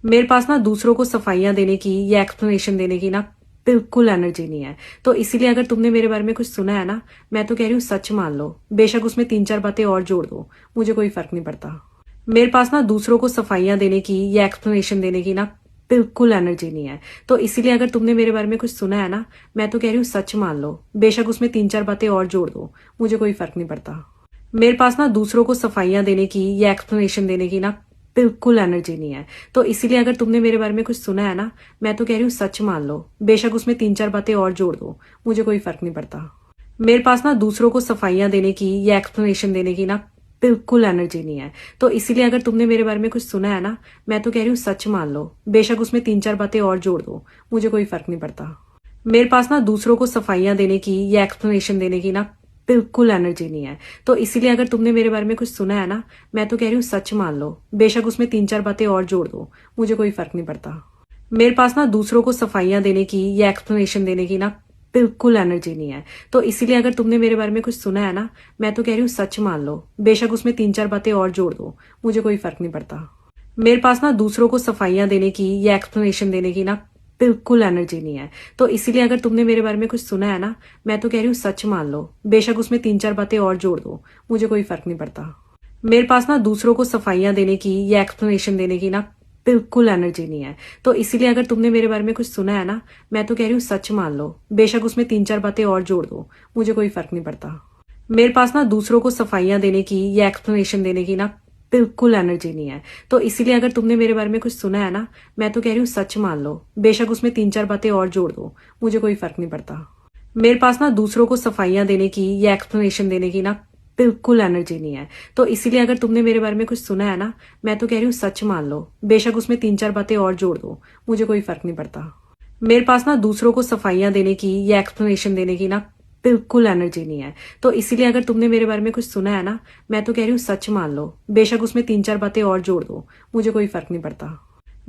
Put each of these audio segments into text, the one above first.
मेरे पास ना दूसरों को सफाइयां देने की या एक्सप्लेनेशन देने की ना बिल्कुल एनर्जी नहीं है। तो इसीलिए अगर तुमने मेरे बारे में कुछ सुना है ना, मैं तो कह रही हूँ सच मान लो। बेशक उसमें 3-4 बातें और जोड़ दो, मुझे कोई फर्क नहीं पड़ता। मेरे पास ना दूसरों को सफाइयां देने की या एक्सप्लेनेशन देने की ना बिल्कुल एनर्जी नहीं है। तो इसीलिए अगर तुमने मेरे बारे में कुछ सुना है ना, मैं तो कह रही हूँ सच मान लो। बेशक उसमें 3-4 बातें और जोड़ दो, मुझे कोई फर्क नहीं पड़ता। मेरे पास ना दूसरों को सफाइयां देने की या एक्सप्लेनेशन देने की ना बिल्कुल एनर्जी नहीं है। तो इसीलिए अगर तुमने मेरे बारे में कुछ सुना है ना, मैं तो कह रही हूँ सच मान लो। बेशक उसमें 3-4 बातें और जोड़ दो, मुझे कोई फर्क नहीं पड़ता। मेरे पास ना दूसरों को सफाइयां देने की या एक्सप्लेनेशन देने की ना बिल्कुल एनर्जी नहीं है। तो इसीलिए अगर तुमने मेरे बारे में कुछ सुना है ना, मैं तो कह रही हूँ सच मान लो। बेशक उसमें 3-4 बातें और जोड़ दो, मुझे कोई फर्क नहीं पड़ता। मेरे पास ना दूसरों को सफाइयां देने की या एक्सप्लेनेशन देने की ना बिल्कुल एनर्जी नहीं है। तो इसीलिए अगर तुमने मेरे बारे में कुछ सुना है ना, मैं तो कह रही हूँ सच मान लो। बेशक उसमें 3-4 बातें और जोड़ दो, मुझे कोई फर्क नहीं पड़ता। मेरे पास ना दूसरों को सफाइयां देने की या एक्सप्लेनेशन देने की ना बिल्कुल एनर्जी नहीं है। तो इसीलिए अगर तुमने मेरे बारे में कुछ सुना है ना, मैं तो कह रही हूँ सच मान लो। बेशक उसमें 3-4 बातें और जोड़ दो, मुझे कोई फर्क नहीं पड़ता। मेरे पास ना दूसरों को सफाइयां देने की या एक्सप्लेनेशन देने की ना बिल्कुल एनर्जी नहीं है। तो इसीलिए अगर तुमने मेरे बारे में कुछ सुना है ना, मैं तो कह रही हूँ सच मान लो। बेशक उसमें 3-4 बातें और जोड़ दो, मुझे कोई फर्क नहीं पड़ता। मेरे पास ना दूसरों को सफाइयां देने की या एक्सप्लेनेशन देने की ना बिल्कुल एनर्जी नहीं है। तो इसीलिए अगर तुमने मेरे बारे में कुछ सुना है ना, मैं तो कह रही हूँ सच मान लो। बेशक उसमें 3-4 बातें और जोड़ दो, मुझे कोई फर्क नहीं पड़ता। मेरे पास ना दूसरों को सफाइयां देने की या एक्सप्लेनेशन देने की ना बिल्कुल एनर्जी नहीं है। तो इसीलिए अगर तुमने मेरे बारे में कुछ सुना है ना, मैं तो कह रही हूँ सच मान लो। बेशक उसमें 3-4 बातें और जोड़ दो, मुझे कोई फर्क नहीं पड़ता। मेरे पास ना दूसरों को सफाइयां देने की या एक्सप्लेनेशन देने की ना बिल्कुल एनर्जी नहीं है। तो इसीलिए अगर तुमने मेरे बारे में कुछ सुना है ना, मैं तो कह रही हूँ सच मान लो। बेशक उसमें 3-4 बातें और जोड़ दो, मुझे कोई फर्क नहीं पड़ता। मेरे पास ना दूसरों को सफाइयां देने की या एक्सप्लेनेशन देने की ना बिल्कुल एनर्जी नहीं है। तो इसीलिए अगर तुमने मेरे बारे में कुछ सुना है ना, मैं तो कह रही हूँ सच मान लो। बेशक उसमें 3-4 बातें और जोड़ दो, मुझे कोई फर्क नहीं पड़ता।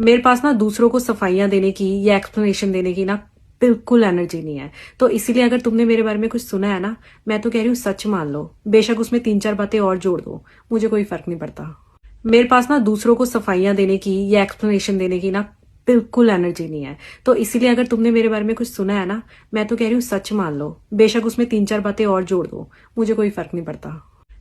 मेरे पास ना दूसरों को सफाइयां देने की या एक्सप्लेनेशन देने की ना बिल्कुल एनर्जी नहीं है। तो इसीलिए अगर तुमने मेरे बारे में कुछ सुना है ना, मैं तो कह रही हूँ सच मान लो। बेशक उसमें 3-4 बातें और जोड़ दो, मुझे कोई फर्क नहीं पड़ता। मेरे पास ना दूसरों को सफाइयां देने की या एक्सप्लेनेशन देने की ना बिल्कुल एनर्जी नहीं है। तो इसीलिए अगर तुमने मेरे बारे में कुछ सुना है ना, मैं तो कह रही हूँ सच मान लो। बेशक उसमें 3-4 बातें और जोड़ दो, मुझे कोई फर्क नहीं पड़ता।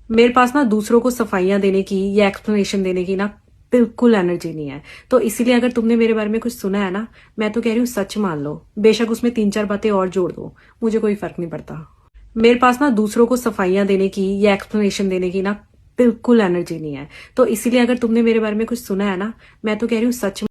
मेरे पास ना दूसरों को सफाइयां देने की या एक्सप्लेनेशन देने की ना बिल्कुल एनर्जी नहीं है। तो इसीलिए अगर तुमने मेरे बारे में कुछ सुना है ना, मैं तो कह रही हूँ सच मान लो। बेशक उसमें 3-4 बातें और जोड़ दो, मुझे कोई फर्क नहीं पड़ता। मेरे पास ना दूसरों को सफाइयां देने की या एक्सप्लेनेशन देने की ना बिल्कुल एनर्जी नहीं है। तो इसीलिए अगर तुमने मेरे बारे में कुछ सुना है ना, मैं तो कह रही हूँ सच